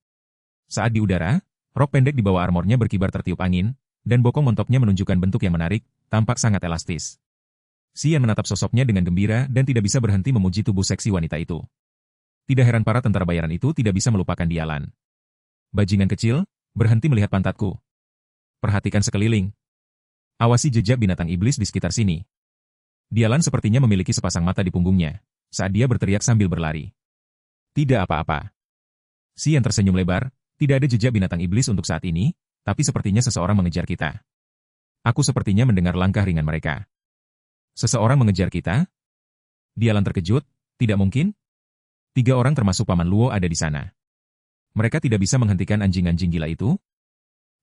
Saat di udara, rok pendek di bawah armornya berkibar tertiup angin, dan bokong montoknya menunjukkan bentuk yang menarik, tampak sangat elastis. Xian menatap sosoknya dengan gembira dan tidak bisa berhenti memuji tubuh seksi wanita itu. Tidak heran para tentara bayaran itu tidak bisa melupakan Dialan. Bajingan kecil, berhenti melihat pantatku. Perhatikan sekeliling. Awasi jejak binatang iblis di sekitar sini. Dialan sepertinya memiliki sepasang mata di punggungnya, saat dia berteriak sambil berlari. Tidak apa-apa. Xian tersenyum lebar, tidak ada jejak binatang iblis untuk saat ini, tapi sepertinya seseorang mengejar kita. Aku sepertinya mendengar langkah ringan mereka. Seseorang mengejar kita? Dialan terkejut, tidak mungkin? 3 orang termasuk Paman Luo ada di sana. Mereka tidak bisa menghentikan anjing-anjing gila itu?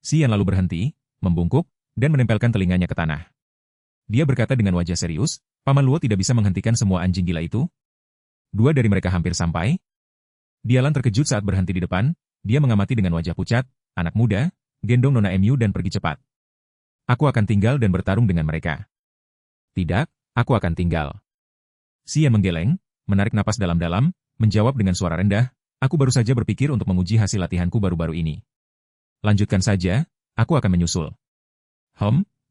Xian lalu berhenti, membungkuk, dan menempelkan telinganya ke tanah. Dia berkata dengan wajah serius, Paman Luo tidak bisa menghentikan semua anjing gila itu? 2 dari mereka hampir sampai. Dialan terkejut saat berhenti di depan, dia mengamati dengan wajah pucat, anak muda, gendong Nona MU dan pergi cepat. Aku akan tinggal dan bertarung dengan mereka. Tidak, aku akan tinggal. Xian menggeleng, menarik napas dalam-dalam, menjawab dengan suara rendah, aku baru saja berpikir untuk menguji hasil latihanku baru-baru ini. Lanjutkan saja, aku akan menyusul.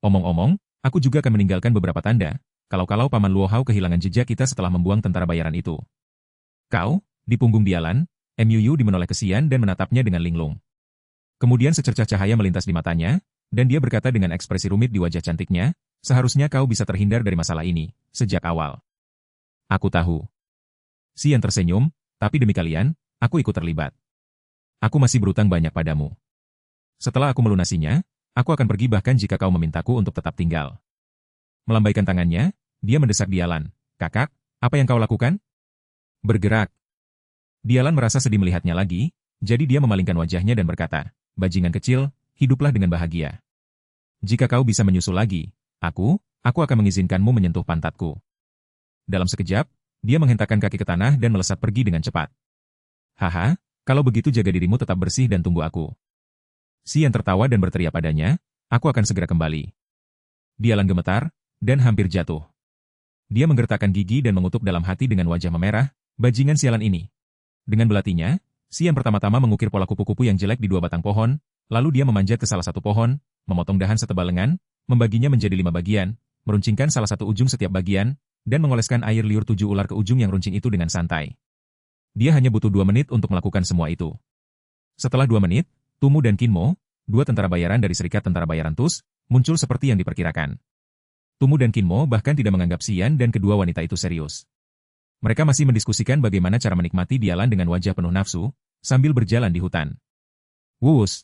Omong-omong, aku juga akan meninggalkan beberapa tanda, kalau-kalau Paman Luo Hao kehilangan jejak kita setelah membuang tentara bayaran itu. Kau, di punggung Dialan, Muu menoleh ke Xian dan menatapnya dengan linglung. Kemudian secercah cahaya melintas di matanya, dan dia berkata dengan ekspresi rumit di wajah cantiknya, seharusnya kau bisa terhindar dari masalah ini, sejak awal. Aku tahu. Xian tersenyum, tapi demi kalian, aku ikut terlibat. Aku masih berutang banyak padamu. Setelah aku melunasinya, aku akan pergi bahkan jika kau memintaku untuk tetap tinggal. Melambaikan tangannya, dia mendesak Dialan. Kakak, apa yang kau lakukan? Bergerak. Dialan merasa sedih melihatnya lagi, jadi dia memalingkan wajahnya dan berkata, bajingan kecil, hiduplah dengan bahagia. Jika kau bisa menyusul lagi, aku akan mengizinkanmu menyentuh pantatku. Dalam sekejap, dia menghentakkan kaki ke tanah dan melesat pergi dengan cepat. Haha, kalau begitu jaga dirimu tetap bersih dan tunggu aku. Xian tertawa dan berteriak padanya, aku akan segera kembali. Dialan gemetar, dan hampir jatuh. Dia menggertakkan gigi dan mengutuk dalam hati dengan wajah memerah, bajingan sialan ini. Dengan belatinya, Xian pertama-tama mengukir pola kupu-kupu yang jelek di 2 batang pohon, lalu dia memanjat ke salah satu pohon, memotong dahan setebal lengan, membaginya menjadi 5 bagian, meruncingkan salah satu ujung setiap bagian, dan mengoleskan air liur 7 ular ke ujung yang runcing itu dengan santai. Dia hanya butuh 2 menit untuk melakukan semua itu. Setelah 2 menit, Tumu dan Kinmo, 2 tentara bayaran dari Serikat Tentara Bayaran TUS, muncul seperti yang diperkirakan. Tumu dan Kinmo bahkan tidak menganggap Xian dan kedua wanita itu serius. Mereka masih mendiskusikan bagaimana cara menikmati Dialan dengan wajah penuh nafsu, sambil berjalan di hutan. Wuus!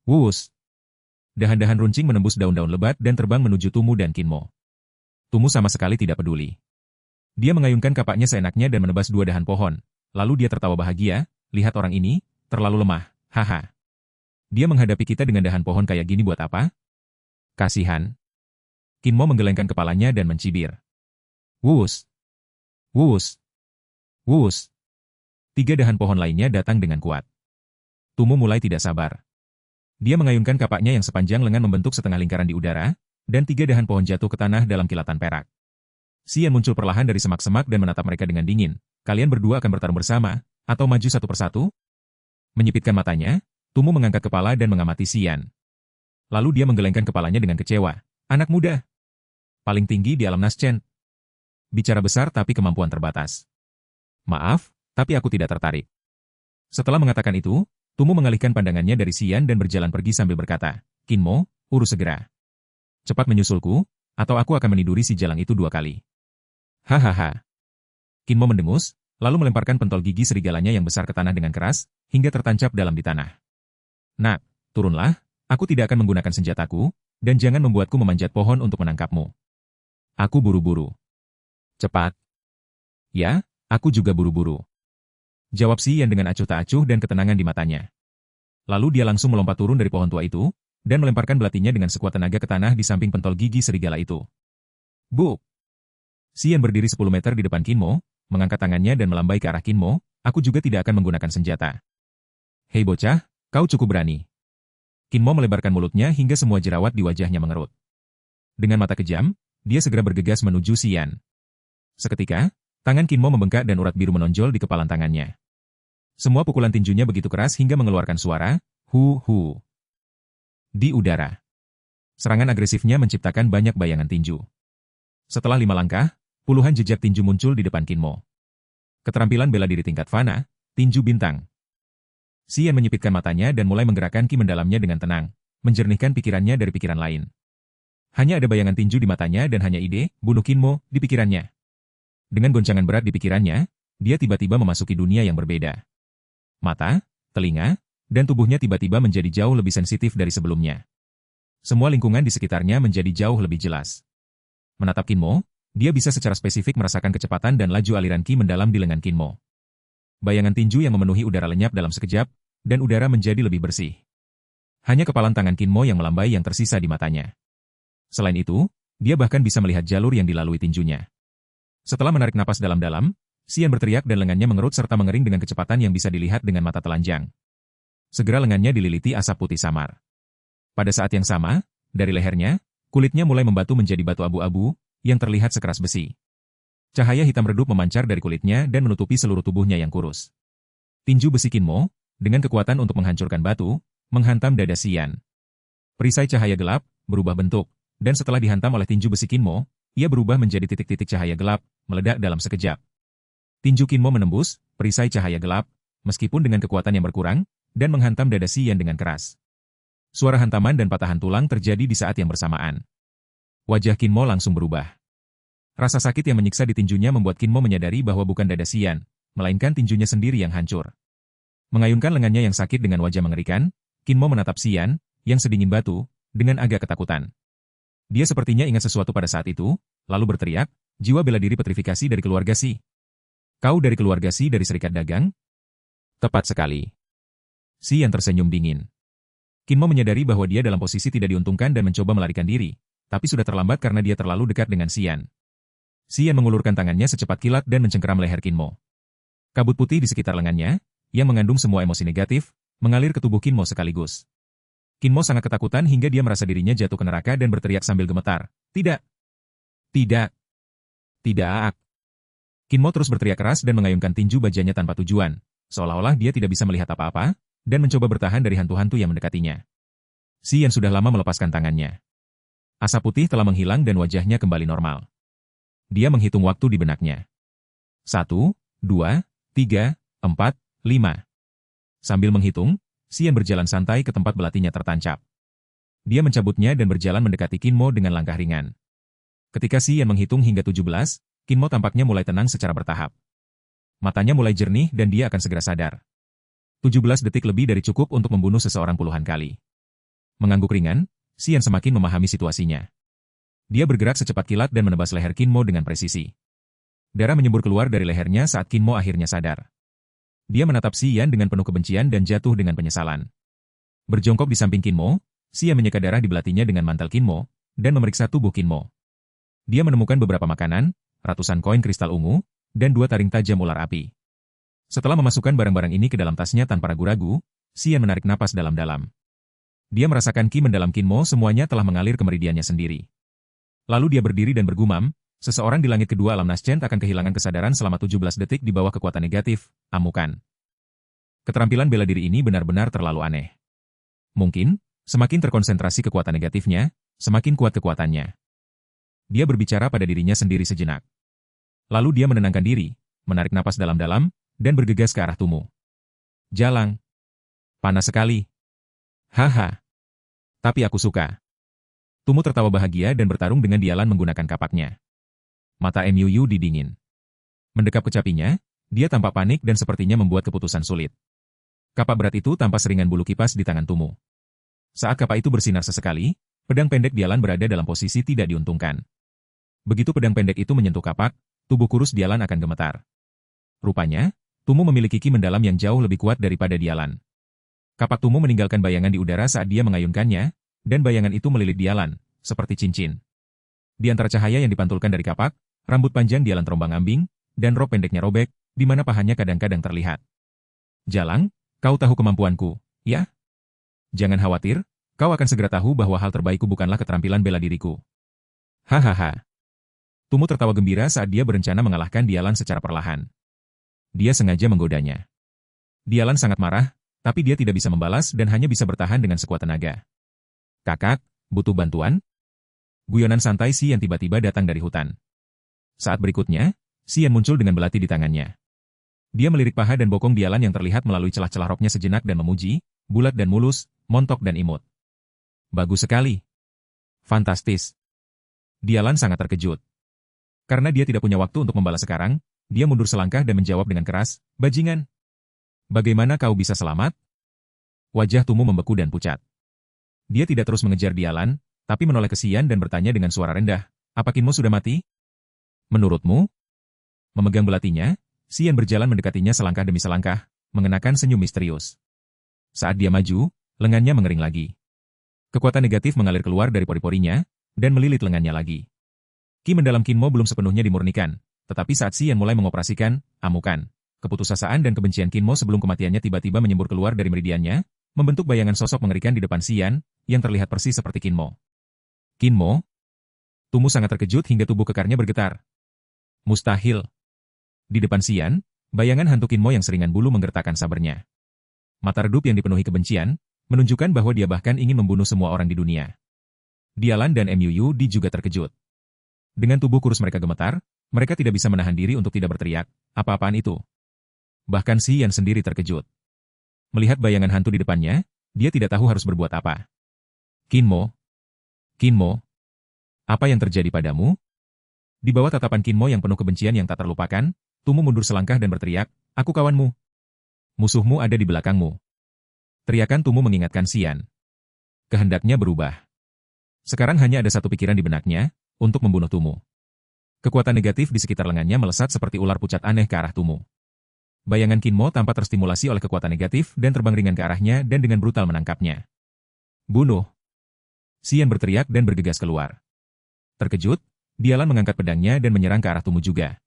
Wuus! Dahan-dahan runcing menembus daun-daun lebat dan terbang menuju Tumu dan Kinmo. Tumu sama sekali tidak peduli. Dia mengayunkan kapaknya seenaknya dan menebas 2 dahan pohon. Lalu dia tertawa bahagia, lihat orang ini, terlalu lemah, haha. Dia menghadapi kita dengan dahan pohon kayak gini buat apa? Kasihan. Kinmo menggelengkan kepalanya dan mencibir. Wuus! Wuus! Wuus! 3 dahan pohon lainnya datang dengan kuat. Tumu mulai tidak sabar. Dia mengayunkan kapaknya yang sepanjang lengan membentuk setengah lingkaran di udara, dan 3 dahan pohon jatuh ke tanah dalam kilatan perak. Xian muncul perlahan dari semak-semak dan menatap mereka dengan dingin. Kalian berdua akan bertarung bersama, atau maju satu persatu? Menyipitkan matanya, Tumu mengangkat kepala dan mengamati Xian. Lalu dia menggelengkan kepalanya dengan kecewa. Anak muda. Paling tinggi di alam Naschen. Bicara besar tapi kemampuan terbatas. Maaf, tapi aku tidak tertarik. Setelah mengatakan itu, Tumu mengalihkan pandangannya dari Xian dan berjalan pergi sambil berkata, Kinmo, urus segera. Cepat menyusulku, atau aku akan meniduri si jalang itu 2 kali. Hahaha. Kinmo mendengus, lalu melemparkan pentol gigi serigalanya yang besar ke tanah dengan keras, hingga tertancap dalam di tanah. Nak, turunlah, aku tidak akan menggunakan senjataku, dan jangan membuatku memanjat pohon untuk menangkapmu. Aku buru-buru. Cepat. Ya, aku juga buru-buru. Jawab Xian dengan acuh tak acuh dan ketenangan di matanya. Lalu dia langsung melompat turun dari pohon tua itu, dan melemparkan belatinya dengan sekuat tenaga ke tanah di samping pentol gigi serigala itu. Bu! Xian berdiri 10 meter di depan Kinmo, mengangkat tangannya dan melambai ke arah Kinmo, aku juga tidak akan menggunakan senjata. Hei bocah, kau cukup berani. Kinmo melebarkan mulutnya hingga semua jerawat di wajahnya mengerut. Dengan mata kejam, dia segera bergegas menuju Xian. Seketika, tangan Kinmo membengkak dan urat biru menonjol di kepalan tangannya. Semua pukulan tinjunya begitu keras hingga mengeluarkan suara, hu-hu. Di udara. Serangan agresifnya menciptakan banyak bayangan tinju. Setelah 5 langkah, puluhan jejak tinju muncul di depan Kinmo. Keterampilan bela diri tingkat fana, tinju bintang. Xian menyipitkan matanya dan mulai menggerakkan ki mendalamnya dengan tenang, menjernihkan pikirannya dari pikiran lain. Hanya ada bayangan tinju di matanya dan hanya ide, bunuh Kinmo, di pikirannya. Dengan goncangan berat di pikirannya, dia tiba-tiba memasuki dunia yang berbeda. Mata, telinga, dan tubuhnya tiba-tiba menjadi jauh lebih sensitif dari sebelumnya. Semua lingkungan di sekitarnya menjadi jauh lebih jelas. Menatap Kinmo, dia bisa secara spesifik merasakan kecepatan dan laju aliran ki mendalam di lengan Kinmo. Bayangan tinju yang memenuhi udara lenyap dalam sekejap, dan udara menjadi lebih bersih. Hanya kepalan tangan Kinmo yang melambai yang tersisa di matanya. Selain itu, dia bahkan bisa melihat jalur yang dilalui tinjunya. Setelah menarik napas dalam-dalam, Xian berteriak dan lengannya mengerut serta mengering dengan kecepatan yang bisa dilihat dengan mata telanjang. Segera lengannya dililiti asap putih samar. Pada saat yang sama, dari lehernya, kulitnya mulai membatu menjadi batu abu-abu, yang terlihat sekeras besi. Cahaya hitam redup memancar dari kulitnya dan menutupi seluruh tubuhnya yang kurus. Tinju besi Kinmo, dengan kekuatan untuk menghancurkan batu, menghantam dada Xian. Perisai cahaya gelap, berubah bentuk, dan setelah dihantam oleh tinju besi Kinmo, ia berubah menjadi titik-titik cahaya gelap, meledak dalam sekejap. Tinju Kinmo menembus perisai cahaya gelap, meskipun dengan kekuatan yang berkurang, dan menghantam dada Xian dengan keras. Suara hantaman dan patahan tulang terjadi di saat yang bersamaan. Wajah Kinmo langsung berubah. Rasa sakit yang menyiksa di tinjunya membuat Kinmo menyadari bahwa bukan dada Xian, melainkan tinjunya sendiri yang hancur. Mengayunkan lengannya yang sakit dengan wajah mengerikan, Kinmo menatap Xian, yang sedingin batu, dengan agak ketakutan. Dia sepertinya ingat sesuatu pada saat itu, lalu berteriak, jiwa bela diri petrifikasi dari keluarga Si. Kau dari keluarga Si dari Serikat Dagang? Tepat sekali. Xian tersenyum dingin. Kinmo menyadari bahwa dia dalam posisi tidak diuntungkan dan mencoba melarikan diri, tapi sudah terlambat karena dia terlalu dekat dengan Xian. Xian mengulurkan tangannya secepat kilat dan mencengkeram leher Kinmo. Kabut putih di sekitar lengannya, yang mengandung semua emosi negatif, mengalir ke tubuh Kinmo sekaligus. Kinmo sangat ketakutan hingga dia merasa dirinya jatuh ke neraka dan berteriak sambil gemetar. Tidak! Tidak! Tidak! Kinmo terus berteriak keras dan mengayunkan tinju bajanya tanpa tujuan, seolah-olah dia tidak bisa melihat apa-apa, dan mencoba bertahan dari hantu-hantu yang mendekatinya. Xian sudah lama melepaskan tangannya. Asap putih telah menghilang dan wajahnya kembali normal. Dia menghitung waktu di benaknya. 1, 2, 3, 4, 5. Sambil menghitung, Xian berjalan santai ke tempat belatinya tertancap. Dia mencabutnya dan berjalan mendekati Kinmo dengan langkah ringan. Ketika Xian menghitung hingga 17, Kinmo tampaknya mulai tenang secara bertahap. Matanya mulai jernih dan dia akan segera sadar. 17 detik lebih dari cukup untuk membunuh seseorang puluhan kali. Mengangguk ringan, Xian semakin memahami situasinya. Dia bergerak secepat kilat dan menebas leher Kinmo dengan presisi. Darah menyembur keluar dari lehernya saat Kinmo akhirnya sadar. Dia menatap Xian dengan penuh kebencian dan jatuh dengan penyesalan. Berjongkok di samping Kinmo, Xian menyeka darah di belatinya dengan mantel Kinmo, dan memeriksa tubuh Kinmo. Dia menemukan beberapa makanan, ratusan koin kristal ungu, dan 2 taring tajam ular api. Setelah memasukkan barang-barang ini ke dalam tasnya tanpa ragu-ragu, Xian menarik napas dalam-dalam. Dia merasakan ki mendalam Kinmo semuanya telah mengalir ke meridiannya sendiri. Lalu dia berdiri dan bergumam, seseorang di langit kedua alam Naschent akan kehilangan kesadaran selama 17 detik di bawah kekuatan negatif, amukan. Keterampilan bela diri ini benar-benar terlalu aneh. Mungkin, semakin terkonsentrasi kekuatan negatifnya, semakin kuat kekuatannya. Dia berbicara pada dirinya sendiri sejenak. Lalu dia menenangkan diri, menarik napas dalam-dalam, dan bergegas ke arah Tumu. Jalang. Panas sekali. Haha. Tapi aku suka. Tumu tertawa bahagia dan bertarung dengan Dialan menggunakan kapaknya. Mata Mu didingin. Mendekap kecapinya, dia tampak panik dan sepertinya membuat keputusan sulit. Kapak berat itu tanpa seringan bulu kipas di tangan Tumu. Saat kapak itu bersinar sesekali, pedang pendek Dialan berada dalam posisi tidak diuntungkan. Begitu pedang pendek itu menyentuh kapak, tubuh kurus Dialan akan gemetar. Rupanya, Tumu memiliki ki mendalam yang jauh lebih kuat daripada Dialan. Kapak Tumu meninggalkan bayangan di udara saat dia mengayunkannya, dan bayangan itu melilit Dialan, seperti cincin. Di antara cahaya yang dipantulkan dari kapak, rambut panjang Dialan terombang-ambing, dan rok pendeknya robek, di mana pahanya kadang-kadang terlihat. Jalang, kau tahu kemampuanku, ya? Jangan khawatir, kau akan segera tahu bahwa hal terbaikku bukanlah keterampilan bela diriku. Hahaha. Tumu tertawa gembira saat dia berencana mengalahkan Dialan secara perlahan. Dia sengaja menggodanya. Dialan sangat marah, tapi dia tidak bisa membalas dan hanya bisa bertahan dengan sekuat tenaga. Kakak, butuh bantuan? Guyonan santai Xian tiba-tiba datang dari hutan. Saat berikutnya, Xian muncul dengan belati di tangannya. Dia melirik paha dan bokong Dialan yang terlihat melalui celah-celah roknya sejenak dan memuji, bulat dan mulus, montok dan imut. Bagus sekali. Fantastis. Dialan sangat terkejut. Karena dia tidak punya waktu untuk membalas sekarang, dia mundur selangkah dan menjawab dengan keras, bajingan. Bagaimana kau bisa selamat? Wajah Tumu membeku dan pucat. Dia tidak terus mengejar Dialan, tapi menoleh ke Xian dan bertanya dengan suara rendah, apa Kinmo sudah mati? Menurutmu? Memegang belatinya, Xian berjalan mendekatinya selangkah demi selangkah, mengenakan senyum misterius. Saat dia maju, lengannya mengering lagi. Kekuatan negatif mengalir keluar dari pori-porinya, dan melilit lengannya lagi. Ki mendalam Kinmo belum sepenuhnya dimurnikan, tetapi saat Xian mulai mengoperasikan, amukan, keputusasaan dan kebencian Kinmo sebelum kematiannya tiba-tiba menyembur keluar dari meridiannya, membentuk bayangan sosok mengerikan di depan Xian, yang terlihat persis seperti Kinmo. Kinmo? Tumu sangat terkejut hingga tubuh kekarnya bergetar. Mustahil. Di depan Xian, bayangan hantu Kinmo yang seringan bulu menggertakkan sabernya. Mata redup yang dipenuhi kebencian, menunjukkan bahwa dia bahkan ingin membunuh semua orang di dunia. Dialan dan Muyudi juga terkejut. Dengan tubuh kurus mereka gemetar, mereka tidak bisa menahan diri untuk tidak berteriak, apa-apaan itu. Bahkan Xian sendiri terkejut. Melihat bayangan hantu di depannya, dia tidak tahu harus berbuat apa. Kinmo? Kinmo? Apa yang terjadi padamu? Di bawah tatapan Kinmo yang penuh kebencian yang tak terlupakan, Tumu mundur selangkah dan berteriak, aku kawanmu. Musuhmu ada di belakangmu. Teriakan Tumu mengingatkan Xian. Kehendaknya berubah. Sekarang hanya ada satu pikiran di benaknya, untuk membunuh Tumu. Kekuatan negatif di sekitar lengannya melesat seperti ular pucat aneh ke arah Tumu. Bayangan Kinmo tampak terstimulasi oleh kekuatan negatif dan terbang ringan ke arahnya dan dengan brutal menangkapnya. Bunuh! Xian berteriak dan bergegas keluar. Terkejut, Dialan mengangkat pedangnya dan menyerang ke arah Tumu juga.